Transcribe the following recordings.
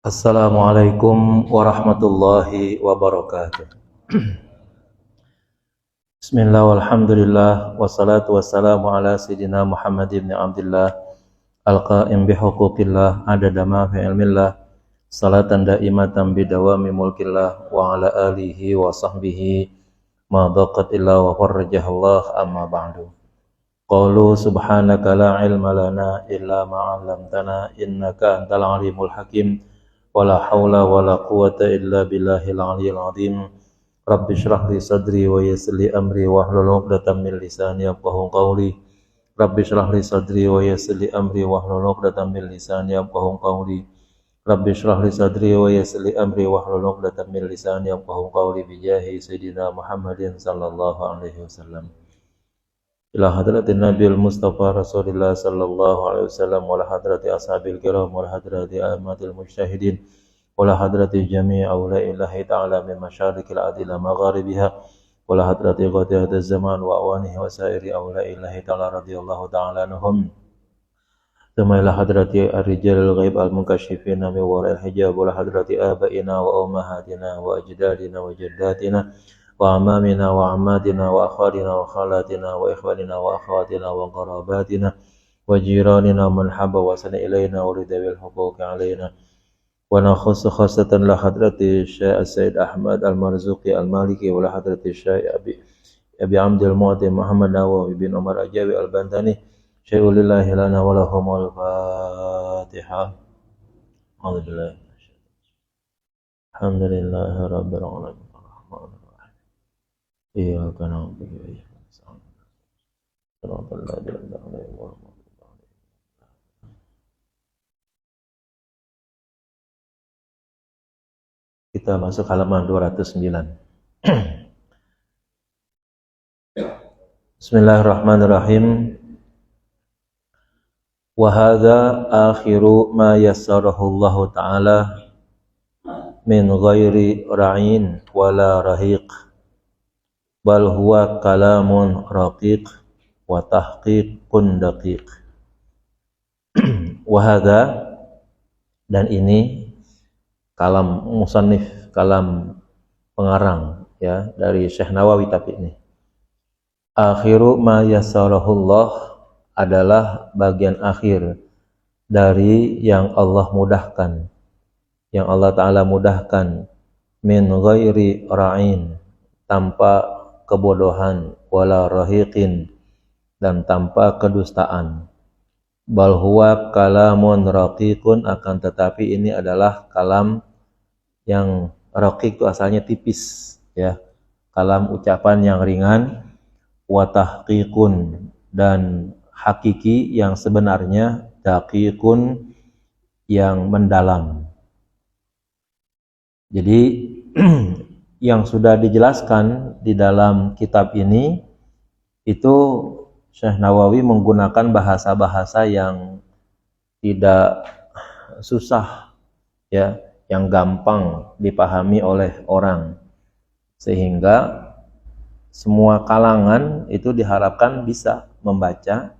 Assalamualaikum warahmatullahi wabarakatuh. Bismillah walhamdulillah wassalatu wassalamu ala sayyidina Muhammad ibn Abdullah al-qa'im bihuquqillah adada ma fi ilmillah salatan daimatan bidawami mulkillah wa ala alihi wa sahbihi ma daqat illa wa farrajahallah amma ba'du. Qalu subhanaka la ilma lana illa ma 'allamtana innaka antal alimul hakim. Wala haula wala quwata illa billahil aliyyil azim. Rabbi shrah li sadri wa yassir li amri wahlul 'uqdatam min lisani yafqahu qawli. Rabbi shrah li sadri wa yassir li amri wahlul 'uqdatam min lisani yafqahu qawli. Rabbi shrah li sadri wa yassir li amri wahlul 'uqdatam min lisani yafqahu qawli bi jahi sayyidina Muhammadin sallallahu alaihi wasallam. Ila hadratin Nabil Mustafa Rasulullah sallallahu alaihi wasallam wa la hadrati ashabil kiram wa la hadrati a'immatil mujtahidin wa la hadrati jami' awliya'illahi ta'ala min masyariqil ardi ila magharibiha wa la hadrati qadiyatiz zaman wa awanihi wa sairi awliya'illahi ta'ala radhiyallahu ta'ala anhum. Thumma ila hadrati ar-rijalil ghaib al-munkashifina min wara'il hijab wa la hadrati abaina wa ummahatina wa ajdadina wa jaddatina wa amamina wa ammatina wa akhadina wa khalatina wa ikhwanina wa akhawatina wa qarabatina wa jiranina man habba wa sana ilayna wa ridawil huquqi alayna wa nakhussu khassatan la hadrati Syekh Said Ahmad Al-Marzuqi Al-Maliki wa la hadrati Syekh Abi Abdul Mu'ti Muhammad Nawawi bin Umar Ajawi Al-Bantani syai'ulillahi lana wa lahumul Fatihah. Alhamdulillahi rabbil alamin. Iyyaka na'budu wa iyyaka nasta'in. Shiratal ladzina an'amta 'alaihim ghairil maghdubi 'alaihim. Kita masuk halaman 209. Bismillahirrahmanirrahim. Wa hadza akhiru ma yassarahu Allah Ta'ala min ghairi ra'in wala rahiq. Bal huwa kalamun raqiq wa tahqiqun daqiq. Wahada, dan ini kalam musannif, kalam pengarang ya dari Syekh Nawawi, tapi ini akhiru ma yassarahullah adalah bagian akhir dari yang Allah mudahkan, yang Allah Ta'ala mudahkan, min ghairi ra'in, tanpa kebodohan, wala rahiqin, dan tanpa kedustaan. Bal huwa kalamun raqiqun, akan tetapi ini adalah kalam yang raqiq, itu asalnya tipis ya, kalam ucapan yang ringan, wa tahqiqun, dan hakiki yang sebenarnya, daqiqun, yang mendalam. Jadi yang sudah dijelaskan di dalam kitab ini itu Syekh Nawawi menggunakan bahasa-bahasa yang tidak susah ya, yang gampang dipahami oleh orang, sehingga semua kalangan itu diharapkan bisa membaca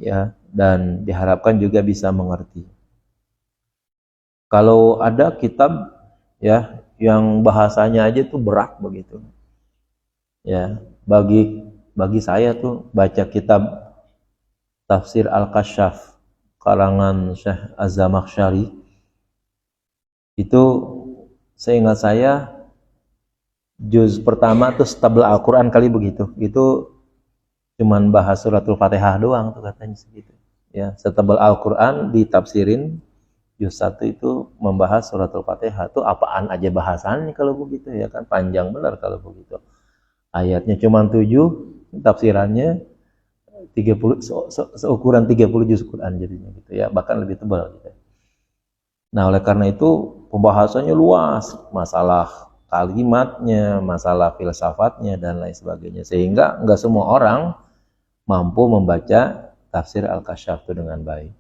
ya, dan diharapkan juga bisa mengerti. Kalau ada kitab ya yang bahasanya aja tuh berat begitu ya, bagi saya tuh baca kitab Tafsir Al-Kasyaf karangan Syekh Az-Zamakhsyari, itu seingat saya juz pertama tuh setabel Al-Quran kali begitu, itu cuman bahas suratul Fatihah doang tuh katanya segitu ya, setabel Al-Quran ditafsirin. Juz 1 itu membahas suratul Fatihah, itu apaan aja bahasannya kalau begitu ya kan, panjang benar kalau begitu. Ayatnya cuma 7, tafsirannya 30, seukuran 30 juz Quran jadinya gitu ya, bahkan lebih tebal gitu. Nah, oleh karena itu pembahasannya luas, masalah kalimatnya, masalah filsafatnya dan lain sebagainya, sehingga enggak semua orang mampu membaca tafsir Al-Kasyaf itu dengan baik.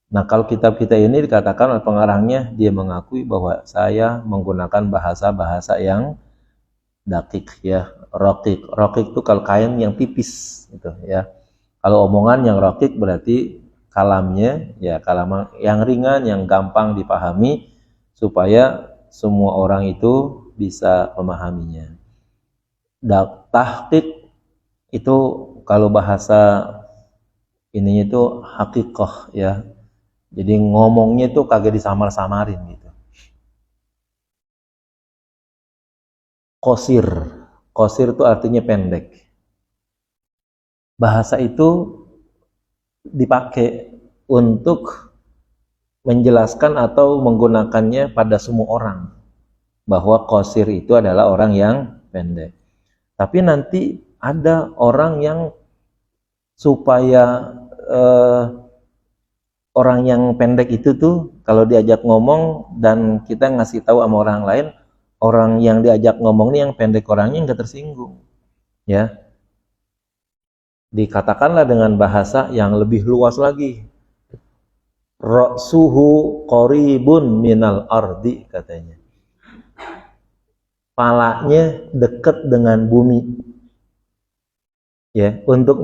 Nah, kalau kitab kita ini dikatakan oleh pengarangnya, dia mengakui bahwa saya menggunakan bahasa-bahasa yang daqiq ya, raqiq. Raqiq itu kalau kain yang tipis gitu ya. Kalau omongan yang raqiq berarti kalamnya ya kalam yang ringan, yang gampang dipahami, supaya semua orang itu bisa memahaminya. Tahqiq itu kalau bahasa ininya itu hakikoh ya. Jadi ngomongnya itu kagak disamar-samarin gitu. Qasir. Qasir itu artinya pendek. Bahasa itu dipakai untuk menjelaskan atau menggunakannya pada semua orang bahwa qasir itu adalah orang yang pendek. Tapi nanti ada orang yang supaya orang yang pendek itu tuh kalau diajak ngomong dan kita ngasih tahu sama orang lain, orang yang diajak ngomong ini yang pendek orangnya nggak tersinggung, ya. Dikatakanlah dengan bahasa yang lebih luas lagi. Ra'suhu qaribun minal ardi katanya. Palanya dekat dengan bumi. Ya, untuk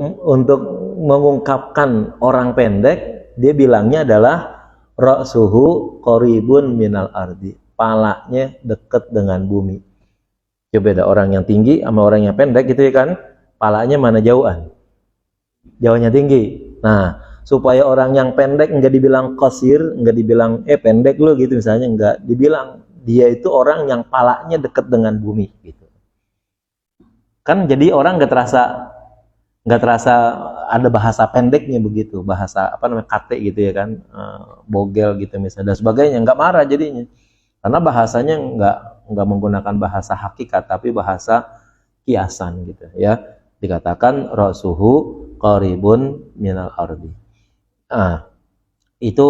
mengungkapkan orang pendek, dia bilangnya adalah ra'suhu qaribun minal ardi. Palanya dekat dengan bumi. Coba beda orang yang tinggi sama orang yang pendek gitu ya kan? Palanya mana jauhan? Jauhnya tinggi. Nah, supaya orang yang pendek enggak dibilang qasir, enggak dibilang pendek lu gitu misalnya, enggak dibilang dia itu orang yang palanya dekat dengan bumi gitu. Kan jadi orang enggak terasa ada bahasa pendeknya begitu, bahasa apa namanya kate gitu ya kan, bogel gitu misalnya dan sebagainya, enggak marah jadinya. Karena bahasanya enggak menggunakan bahasa hakikat tapi bahasa kiasan gitu ya. Dikatakan rasuhu qaribun minal ardi. Nah, itu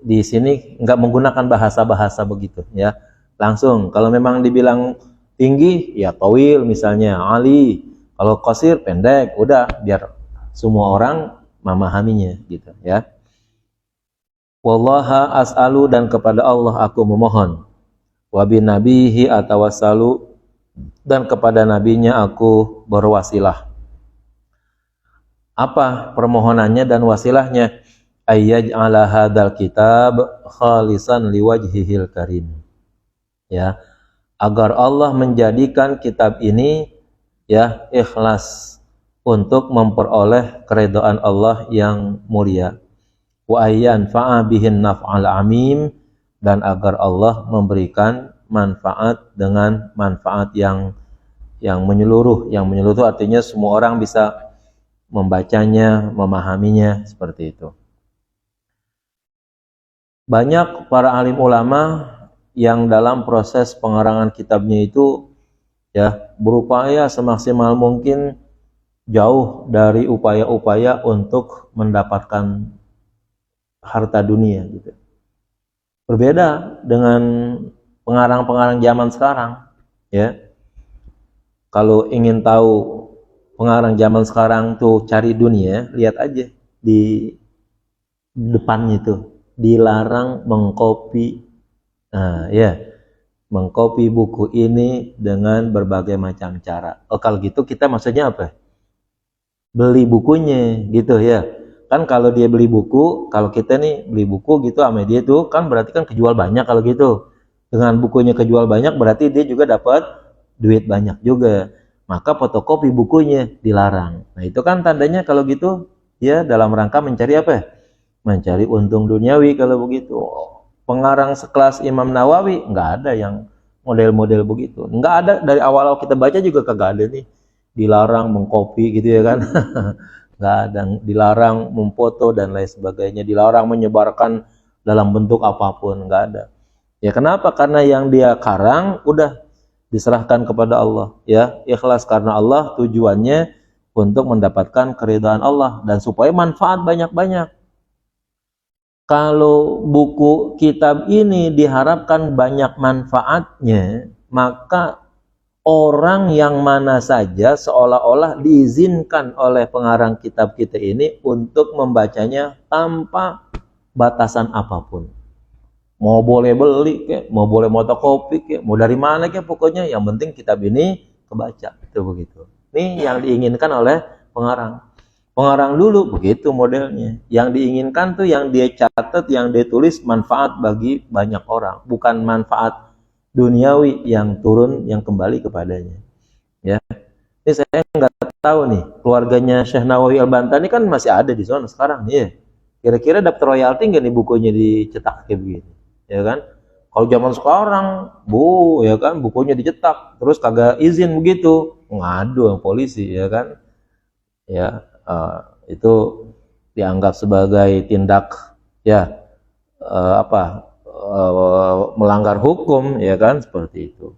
di sini enggak menggunakan bahasa-bahasa begitu ya. Langsung kalau memang dibilang tinggi ya tawil misalnya ali, kalau qasir pendek, udah biar semua orang memahaminya gitu ya. Wallaha as'alu dan kepada Allah aku memohon. Wa bin nabihi atawassalu dan kepada nabinya aku berwasilah. Apa permohonannya dan wasilahnya? Ayyaj'ala hadzal kitab khalisan liwajhihil karim. Ya, agar Allah menjadikan kitab ini ya ikhlas untuk memperoleh keridhaan Allah yang mulia. Wa ayyan fa'a bihin naf'al amim dan agar Allah memberikan manfaat dengan manfaat yang menyeluruh. Yang menyeluruh artinya semua orang bisa membacanya, memahaminya seperti itu. Banyak para alim ulama yang dalam proses pengarangan kitabnya itu ya berupaya semaksimal mungkin jauh dari upaya-upaya untuk mendapatkan harta dunia gitu. Berbeda dengan pengarang-pengarang zaman sekarang ya. Kalau ingin tahu pengarang zaman sekarang tuh cari dunia, lihat aja di depannya itu dilarang mengcopy. Nah, ya, mengcopy buku ini dengan berbagai macam cara. Oh, kalau gitu kita maksudnya apa? Beli bukunya gitu ya. Kan kalau dia beli buku, kalau kita nih beli buku gitu sama dia tuh kan berarti kan kejual banyak kalau gitu. Dengan bukunya kejual banyak berarti dia juga dapat duit banyak juga. Maka fotokopi bukunya dilarang. Nah, itu kan tandanya kalau gitu ya dalam rangka mencari apa? Mencari untung duniawi kalau begitu. Pengarang sekelas Imam Nawawi nggak ada yang model-model begitu. Nggak ada dari awal kita baca juga kagak ada nih dilarang mengkopi gitu ya kan. Nggak ada, dilarang memfoto dan lain sebagainya, dilarang menyebarkan dalam bentuk apapun, nggak ada. Ya kenapa? Karena yang dia karang udah diserahkan kepada Allah ya, ikhlas karena Allah, tujuannya untuk mendapatkan keridhaan Allah dan supaya manfaat banyak-banyak. Kalau buku kitab ini diharapkan banyak manfaatnya, maka orang yang mana saja seolah-olah diizinkan oleh pengarang kitab kita ini untuk membacanya tanpa batasan apapun. Mau boleh beli kek, mau boleh fotokopi kek, mau dari mana kek, pokoknya yang penting kitab ini kebaca, itu begitu. Ini yang diinginkan oleh pengarang. Pengarang dulu begitu modelnya. Yang diinginkan tuh yang dia catat, yang dia tulis manfaat bagi banyak orang, bukan manfaat duniawi yang turun yang kembali kepadanya. Ya, ini saya nggak tahu nih keluarganya Syekh Nawawi Al-Bantani kan masih ada di sana sekarang nih. Ya. Kira-kira dapat royalti nggak nih bukunya dicetak kayak begini, ya kan? Kalau zaman sekarang, ya kan, bukunya dicetak, terus kagak izin begitu, ngadu sama polisi, ya kan? Ya, itu dianggap sebagai tindak, ya, melanggar hukum, ya kan, seperti itu.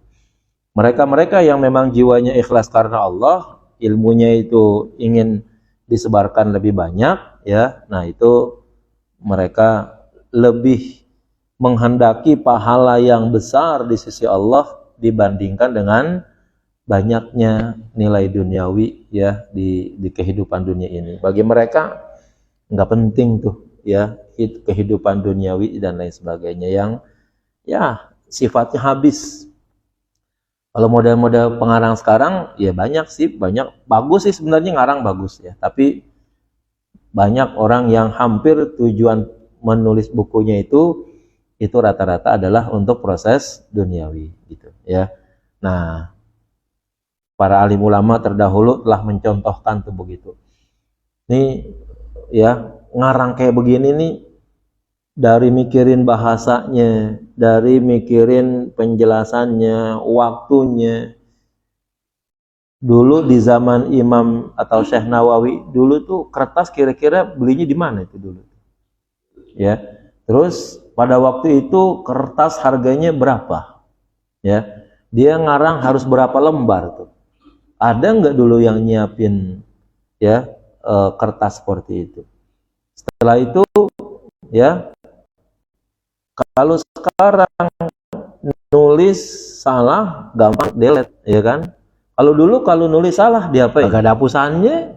Mereka-mereka yang memang jiwanya ikhlas karena Allah, ilmunya itu ingin disebarkan lebih banyak, ya, nah itu mereka lebih menghendaki pahala yang besar di sisi Allah dibandingkan dengan banyaknya nilai duniawi ya di kehidupan dunia ini. Bagi mereka nggak penting tuh ya kehidupan duniawi dan lain sebagainya yang ya sifatnya habis. Kalau model-model pengarang sekarang ya banyak sih, banyak bagus sih sebenarnya ngarang bagus ya, tapi banyak orang yang hampir tujuan menulis bukunya itu rata-rata adalah untuk proses duniawi gitu ya. Nah, para alim ulama terdahulu telah mencontohkan tuh begitu. Ini ya ngarang kayak begini nih dari mikirin bahasanya, dari mikirin penjelasannya, waktunya. Dulu di zaman Imam atau Syekh Nawawi dulu tuh kertas kira-kira belinya di mana itu dulu? Ya. Terus pada waktu itu kertas harganya berapa? Ya. Dia ngarang harus berapa lembar tuh? Ada nggak dulu yang nyiapin ya kertas seperti itu? Setelah itu ya kalau sekarang nulis salah gampang delete ya kan? Kalau dulu kalau nulis salah diapain? Gak ada hapusannya,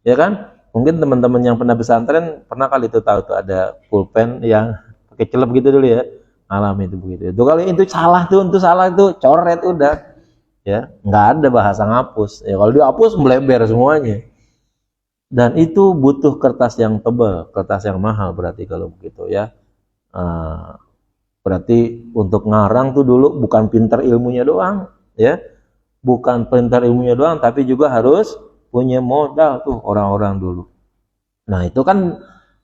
ya kan? Mungkin teman-teman yang pernah pesantren pernah kali itu tahu tuh ada pulpen yang pakai celep gitu dulu ya, alami itu begitu. Itu kalau itu salah tuh, coret udah, ya nggak ada bahasa ngapus. Ya kalau dihapus melebar semuanya. Dan itu butuh kertas yang tebal, kertas yang mahal berarti kalau begitu ya. Berarti untuk ngarang tuh dulu bukan pintar ilmunya doang, ya. Bukan pintar ilmunya doang, tapi juga harus punya modal tuh orang-orang dulu. Nah itu kan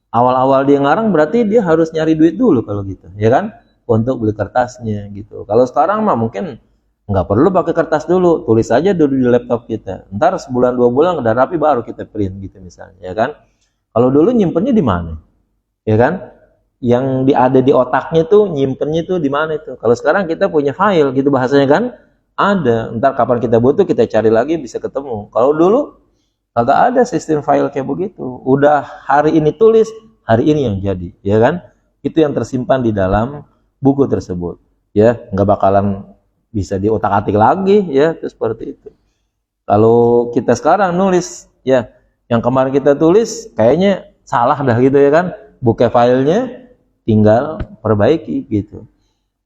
awal-awal dia ngarang berarti dia harus nyari duit dulu kalau gitu, ya kan? Untuk beli kertasnya gitu. Kalau sekarang mah mungkin nggak perlu pakai kertas dulu, tulis aja dulu di laptop kita. Ntar sebulan 2 bulan udah rapi baru kita print gitu misalnya, ya kan? Kalau dulu nyimpennya di mana, ya kan? Yang ada di otaknya tuh nyimpennya tuh di mana itu? Kalau sekarang kita punya file gitu bahasanya kan? Ada, ntar kapan kita butuh kita cari lagi bisa ketemu. Kalau dulu kagak ada sistem file kayak begitu. Udah hari ini tulis, hari ini yang jadi, ya kan? Itu yang tersimpan di dalam buku tersebut, ya nggak bakalan bisa diotak-atik lagi, ya itu seperti itu. Kalau kita sekarang nulis, ya yang kemarin kita tulis kayaknya salah dah gitu ya kan? Buka filenya, tinggal perbaiki gitu.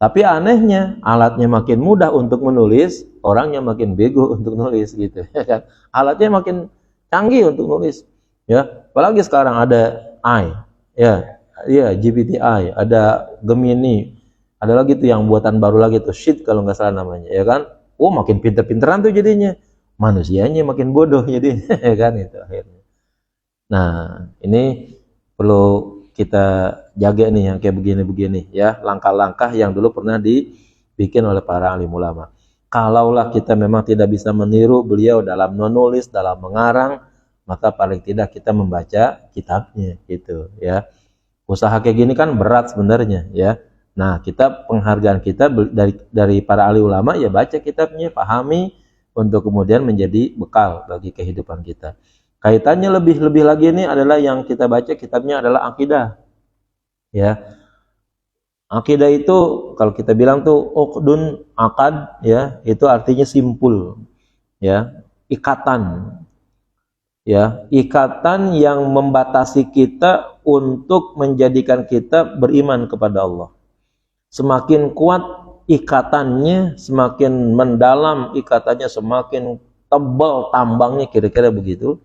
Tapi anehnya, alatnya makin mudah untuk menulis, orangnya makin bego untuk nulis gitu, ya kan? Alatnya makin canggih untuk nulis, ya. Apalagi sekarang ada AI, ya, GPT-I, ada Gemini, ada lagi tuh yang buatan baru lagi tuh, Sheet kalau nggak salah namanya, ya kan? Oh, makin pinter-pinteran tuh jadinya, manusianya makin bodoh jadinya, ya kan itu akhirnya. Nah, ini perlu kita jaga nih yang kayak begini-begini ya, langkah-langkah yang dulu pernah dibikin oleh para alim ulama. Kalaulah kita memang tidak bisa meniru beliau dalam menulis, dalam mengarang, maka paling tidak kita membaca kitabnya gitu ya. Usaha kayak gini kan berat sebenarnya ya. Nah, kita penghargaan kita dari para alim ulama ya baca kitabnya, pahami untuk kemudian menjadi bekal bagi kehidupan kita. Kaitannya lebih lagi ini adalah yang kita baca kitabnya adalah akidah. Ya. Akidah itu kalau kita bilang tuh uqdun akad ya, itu artinya simpul. Ya, ikatan. Ya, ikatan yang membatasi kita untuk menjadikan kita beriman kepada Allah. Semakin kuat ikatannya, semakin mendalam ikatannya, semakin tebal tambangnya kira-kira begitu.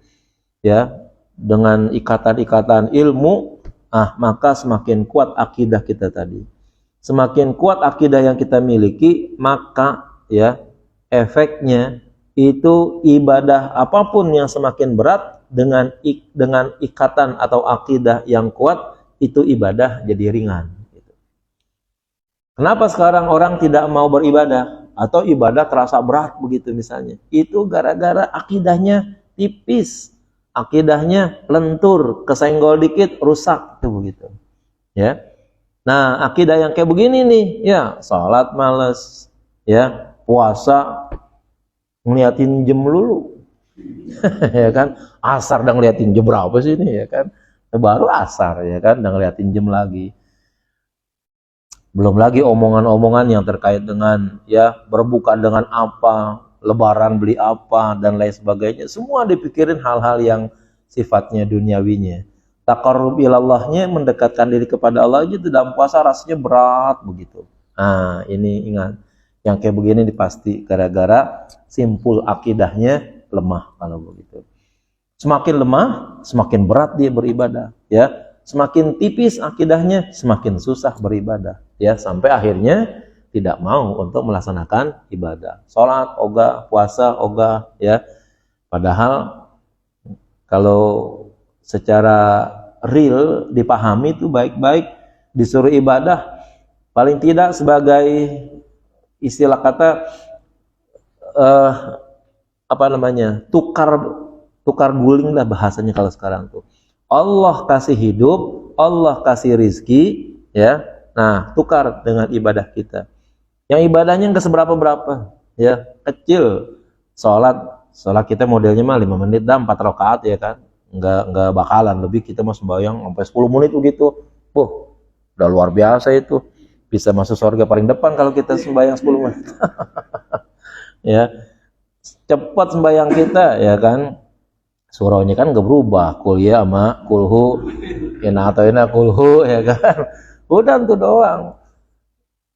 Ya, dengan ikatan-ikatan ilmu, maka semakin kuat akidah kita tadi. Semakin kuat akidah yang kita miliki, maka ya efeknya itu ibadah apapun yang semakin berat dengan ikatan atau akidah yang kuat, itu ibadah jadi ringan. Kenapa sekarang orang tidak mau beribadah atau ibadah terasa berat begitu misalnya? Itu gara-gara akidahnya tipis, akidahnya lentur, kesenggol dikit rusak itu begitu. Ya. Nah, akidah yang kayak begini nih, ya, salat males, ya, puasa ngeliatin jam dulu. Ya kan? Asar udah ngeliatin jam berapa sih ini, ya kan? Baru asar, ya kan? Udah ngeliatin jam lagi. Belum lagi omongan-omongan yang terkait dengan ya berbuka dengan apa, lebaran beli apa, dan lain sebagainya. Semua dipikirin hal-hal yang sifatnya duniawinya. Taqarrub ilallahnya, mendekatkan diri kepada Allah aja dalam puasa rasanya berat begitu. Nah, ini ingat. Yang kayak begini pasti gara-gara simpul akidahnya lemah kalau begitu. Semakin lemah, semakin berat dia beribadah, ya. Semakin tipis akidahnya, semakin susah beribadah, ya, sampai akhirnya tidak mau untuk melaksanakan ibadah. Salat ogah, puasa ogah, ya. Padahal kalau secara real dipahami itu baik-baik, disuruh ibadah paling tidak sebagai istilah kata tukar guling lah bahasanya kalau sekarang tuh. Allah kasih hidup, Allah kasih rizki, ya. Nah, tukar dengan ibadah kita. Yang ibadahnya nggak seberapa-berapa, ya, kecil. Sholat kita modelnya mah 5 menit dah 4 rakaat, ya kan. Nggak bakalan lebih, kita mau sembahyang sampai 10 menit begitu. Udah luar biasa itu. Bisa masuk surga paling depan kalau kita sembahyang 10 menit. Ya. Cepat sembahyang kita, ya kan. Surahnya kan nggak berubah, kul ya sama kulhu, ina atau ina kulhu, ya kan. Udah itu doang.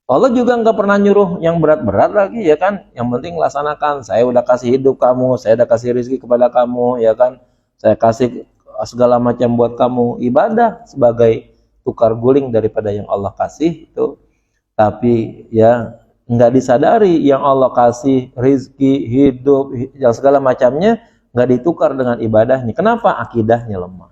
Allah juga nggak pernah nyuruh yang berat-berat lagi, ya kan. Yang penting laksanakan. Saya udah kasih hidup kamu, saya udah kasih rezeki kepada kamu, ya kan. Saya kasih segala macam buat kamu. Ibadah sebagai tukar guling daripada yang Allah kasih itu. Tapi ya nggak disadari yang Allah kasih rezeki, hidup, yang segala macamnya nggak ditukar dengan ibadahnya. Kenapa? Akidahnya lemah.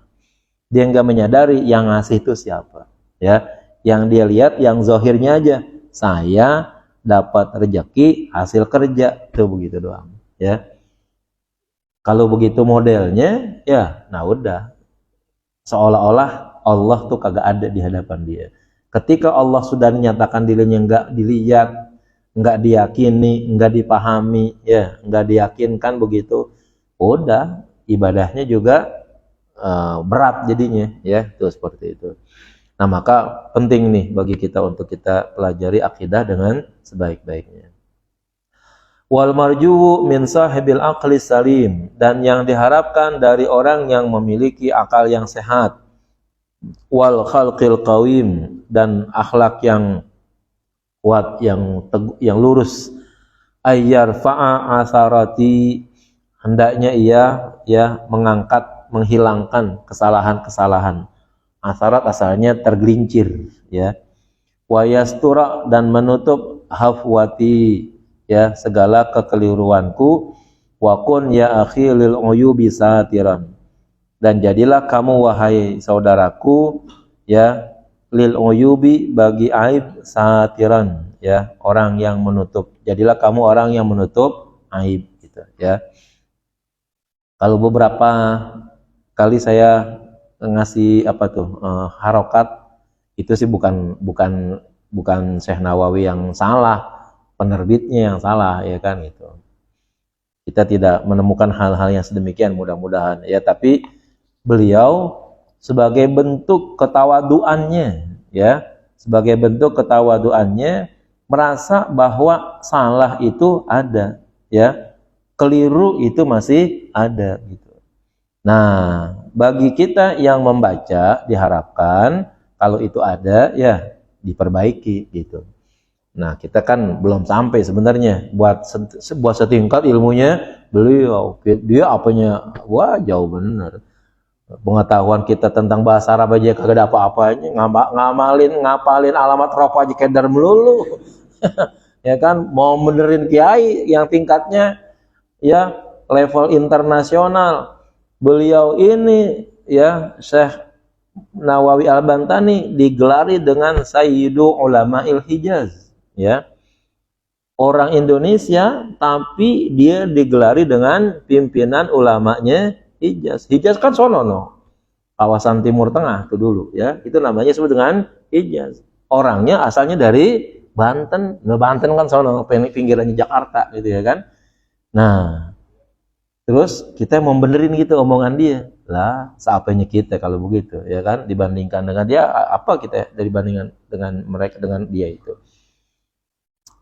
Dia nggak menyadari yang ngasih itu siapa, ya. Yang dia lihat yang zahirnya aja. Saya dapat rezeki hasil kerja, itu begitu doang, ya. Kalau begitu modelnya, ya, nah udah. Seolah-olah Allah tuh kagak ada di hadapan dia. Ketika Allah sudah menyatakan dirinya nggak dilihat, nggak diyakini, nggak dipahami, ya, nggak diyakinkan begitu. Udah, ibadahnya juga berat jadinya, ya, itu seperti itu. Nah, maka penting nih bagi kita untuk kita pelajari akidah dengan sebaik-baiknya. Wal marju min sahibil aqli salim, dan yang diharapkan dari orang yang memiliki akal yang sehat. Wal khalqil qawim, dan akhlak yang kuat, yang lurus. Ayyar fa'a asarati, hendaknya ia ya menghilangkan kesalahan-kesalahan. Asarat asalnya tergelincir, ya. Wa yastura, dan menutup hafwati, ya, segala kekeliruanku. Wa kun ya akhi lil uyubi satiran, dan jadilah kamu wahai saudaraku, ya, lil uyubi, bagi aib, satiran, ya, orang yang menutup. Jadilah kamu orang yang menutup aib, gitu, ya. Kalau beberapa kali saya ngasih harokat, itu sih bukan Syekh Nawawi yang salah, penerbitnya yang salah, ya kan, gitu. Kita tidak menemukan hal-hal yang sedemikian, mudah-mudahan, ya. Tapi beliau sebagai bentuk ketawaduannya, ya, sebagai bentuk ketawaduannya merasa bahwa salah itu ada, ya. Keliru itu masih ada, gitu. Nah, bagi kita yang membaca diharapkan kalau itu ada, ya, diperbaiki, gitu. Nah, kita kan belum sampai sebenarnya buat setingkat ilmunya beliau. Dia apanya, wah, jauh benar. Pengetahuan kita tentang bahasa Arab aja kagak ada apa-apanya, ngapalin alamat rokok aja kedar melulu. Ya kan, mau benerin kiai yang tingkatnya ya level internasional. Beliau ini ya Syekh Nawawi Al-Bantani digelari dengan Sayyidu Ulama'il Hijaz, ya. Orang Indonesia tapi dia digelari dengan pimpinan ulamanya Hijaz. Hijaz kan sono no. Kawasan Timur Tengah itu dulu ya. Itu namanya disebut dengan Hijaz. Orangnya asalnya dari Banten. Nah, Banten kan sono pinggirannya Jakarta gitu ya kan. Nah, terus kita mau benerin gitu omongan dia. Lah, seapanya kita kalau begitu ya kan, dibandingkan dengan dia, apa kita dari bandingan dengan mereka, dengan dia itu.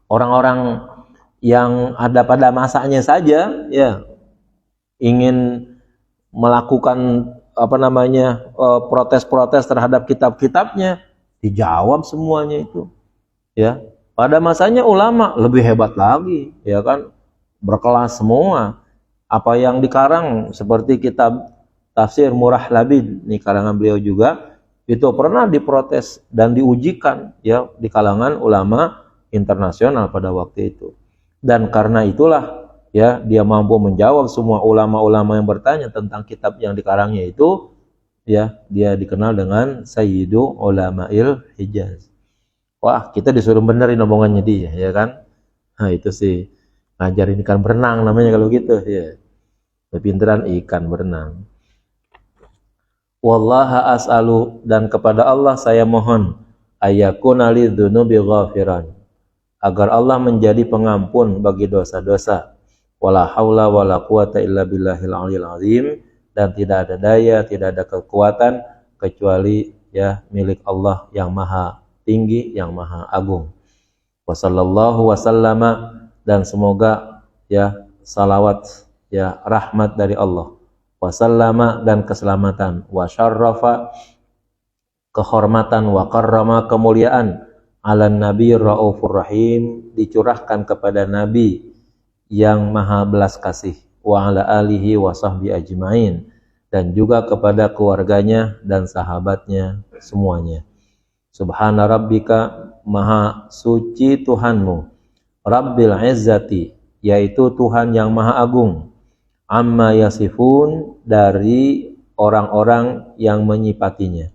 Orang-orang yang ada pada masanya saja ya ingin melakukan protes-protes terhadap kitab-kitabnya, dijawab semuanya itu ya. Pada masanya ulama lebih hebat lagi ya kan, berkelas semua. Apa yang dikarang seperti kitab Tafsir Murah Labid, ini karangan beliau juga, itu pernah diprotes dan diujikan ya di kalangan ulama internasional pada waktu itu. Dan karena itulah ya dia mampu menjawab semua ulama-ulama yang bertanya tentang kitab yang dikarangnya itu, ya dia dikenal dengan Sayyidu Ulama'il Hijaz. Wah, kita disuruh benerin omongannya dia ya kan. Nah itu sih ngajarin ikan berenang namanya kalau gitu ya. Kepintaran ikan berenang. Wallaha as'alu, dan kepada Allah saya mohon, ayyakuna lidzunubi ghafiran, agar Allah menjadi pengampun bagi dosa-dosa. Wala haula wala quwata illa billahil aliyil azim, dan tidak ada daya, tidak ada kekuatan kecuali ya milik Allah yang maha tinggi, yang maha agung. Wa sallallahu wasallama, dan semoga ya salawat ya rahmat dari Allah, wasallama, dan keselamatan, wa syarrafa, kehormatan, wa karrama, kemuliaan, ala nabi raufur rahim, dicurahkan kepada nabi yang maha belas kasih, wa ala alihi wa sahbi ajmain, dan juga kepada keluarganya dan sahabatnya semuanya. Subhana rabbika, maha suci Tuhanmu, Rabbil izzati, yaitu Tuhan yang maha agung, amma yasifun, dari orang-orang yang menyifatinya.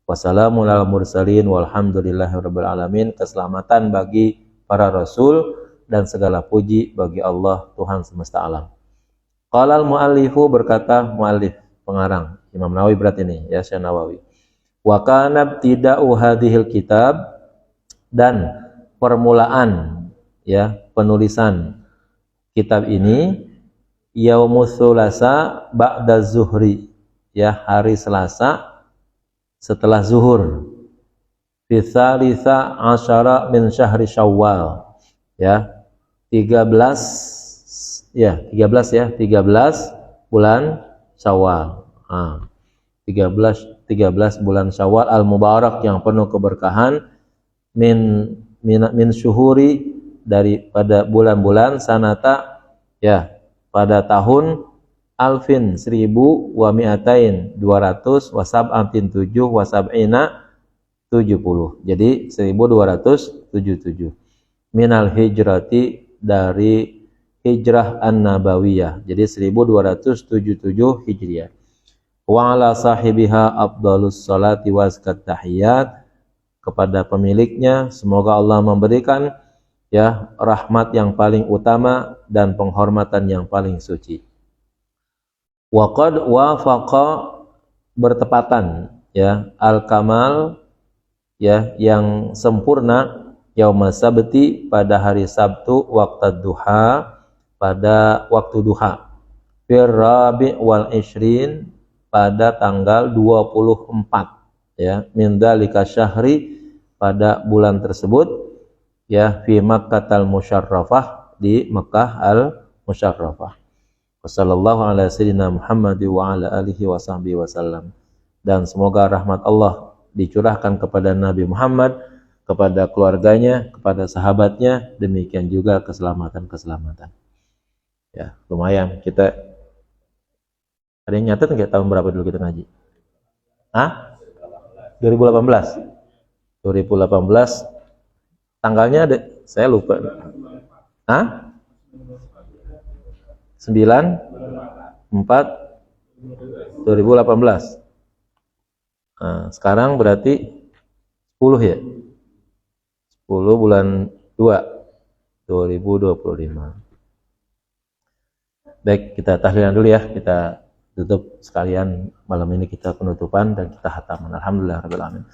Wassalamun ala mursalin walhamdulillahi rabbil alamin. Keselamatan bagi para rasul dan segala puji bagi Allah Tuhan semesta alam. Qalal muallifu, berkata muallif pengarang Imam Nawawi, berarti ini ya Syekh Nawawi. Wa kana ibtida'u hadhil kitab, dan permulaan ya penulisan kitab ini yaumus tsulasa ba'da zuhri, ya hari Selasa setelah zuhur, fi tsalitsa asyara min syahri Syawal, ya 13 bulan Syawal. 13 bulan Syawal al-mubarak, yang penuh keberkahan, min syuhuri, daripada bulan-bulan, sanata ya pada tahun, alfin 1000, wa mi'atain 200, wa sab'atin 7, wa sab'ina 70. Jadi 1277. Minal hijrati, dari hijrah an-nabawiyah. Jadi 1277 Hijriah. Wa ala sahibiha afdhalus salati wa azkat tahiyat, kepada pemiliknya semoga Allah memberikan ya rahmat yang paling utama dan penghormatan yang paling suci. Wa qad wafaqa, bertepatan ya al-kamal, ya yang sempurna, yaumas sabti, pada hari Sabtu, waqtad duha, pada waktu duha, fir rabi' wal ishrin, pada tanggal 24 ya min dzalika syahri, pada bulan tersebut, ya fi Makkah al-musyarrafah, di Makkah al-musyarrafah. Wassallallahu ala sayyidina Muhammad wa ala alihi wa sahbihi wasallam. Dan semoga rahmat Allah dicurahkan kepada Nabi Muhammad, kepada keluarganya, kepada sahabatnya, demikian juga keselamatan-keselamatan. Ya, lumayan kita Ada yang nyatet nggak tahun berapa dulu kita ngaji? Hah? 2018. 2018 tanggalnya ada, saya lupa. Hah? 9/4/2018. Nah, sekarang berarti 10 ya? 10 bulan 2 2025. Baik, kita tahlilan dulu ya. Kita tutup sekalian malam ini, kita penutupan dan kita hataman. Alhamdulillah rabbil alamin.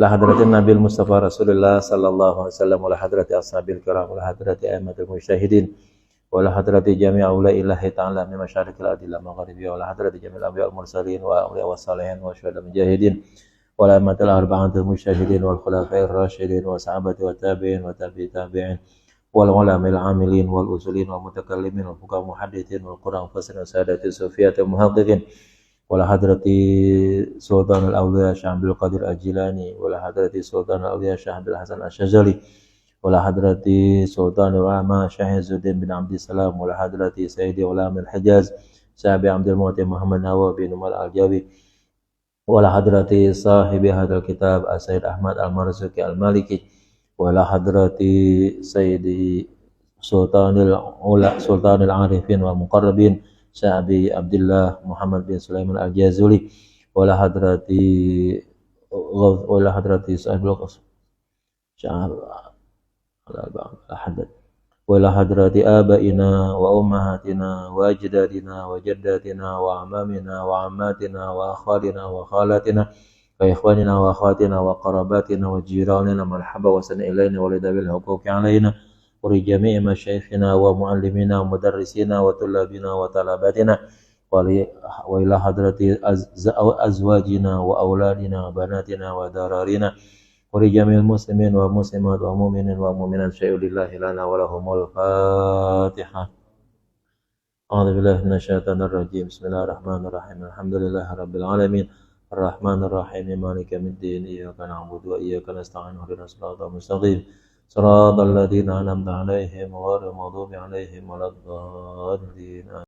La hadratin Nabil Mustafa Rasulullah sallallahu alaihi wasallam, wa la hadrati ashabil kiram, wa la hadrati a'immatul musyahidin, wa la hadrati jami' aulaillahi ta'ala min masyariqil adillah magharibi, wa la hadrati jami'il anbiya wal mursalin wa awliya was salihin wa syuhada mujahidin, wa la amatil arba'atil musyahidin wal khulafa'ir rasyidin wa sahabati wa tabi'in wa tabi'i tabi'in wal ulama'il amilin wal usulin wal mutakallimin wal fuqaha muhaddithin wal qur'an fasirin sadati sufiyatil muhaddiqin, wala hadrati Sultan al-Awliya Syekh Abdul Qadir Al-Jilani, wala hadrati Sultan al-Awliya Syekh Abdul Hasan Asy-Syadzali, wala hadrati Sultan al-Ulama Syekh Izzuddin bin Abdissalam, wala hadrati Sayyidi Ulama al-Hijaz Syekh Abdul Mu'ti Muhammad Nawawi bin Umar al-Jawi, wala hadrati sahibi hadzal kitab Sayyid Ahmad al-Marzuki al-Maliki, wala hadrati Sayyidi Sultanil Arifin wal Muqarrabin Syekh Abi Abdullah Muhammad bin Sulaiman Al-Jazuli, wala hadrati Sahibul Syekh wala hadrati abaina wa ummahatina wa ajdadina wa jaddatina wa amamina wa ammatina wa akhwalina wa khalatina wa ikhwanina wa akhwatina wa qarabatina wa jiranina marhaba wa sana ilaina wa lidabil huquqi alaina ولجميع مشايخنا ومعلمينا ومدرسينا وطلابنا وطلباتنا وإلى حضرة أزواجنا وأولادنا وبناتنا وذرارينا ولجميع المسلمين والمسلمات والمؤمنين والمؤمنات شيء لله لنا ولهم الفاتحة. أعوذ بالله من الشيطان الرجيم. بسم الله الرحمن الرحيم. الحمد لله رب العالمين الرحمن الرحيم مالك يوم الدين إياك نعبد وإياك نستعين اهدنا الصراط المستقيم صراط الذين أنعمت عليهم غير المغضوب عليهم ولا الضالين.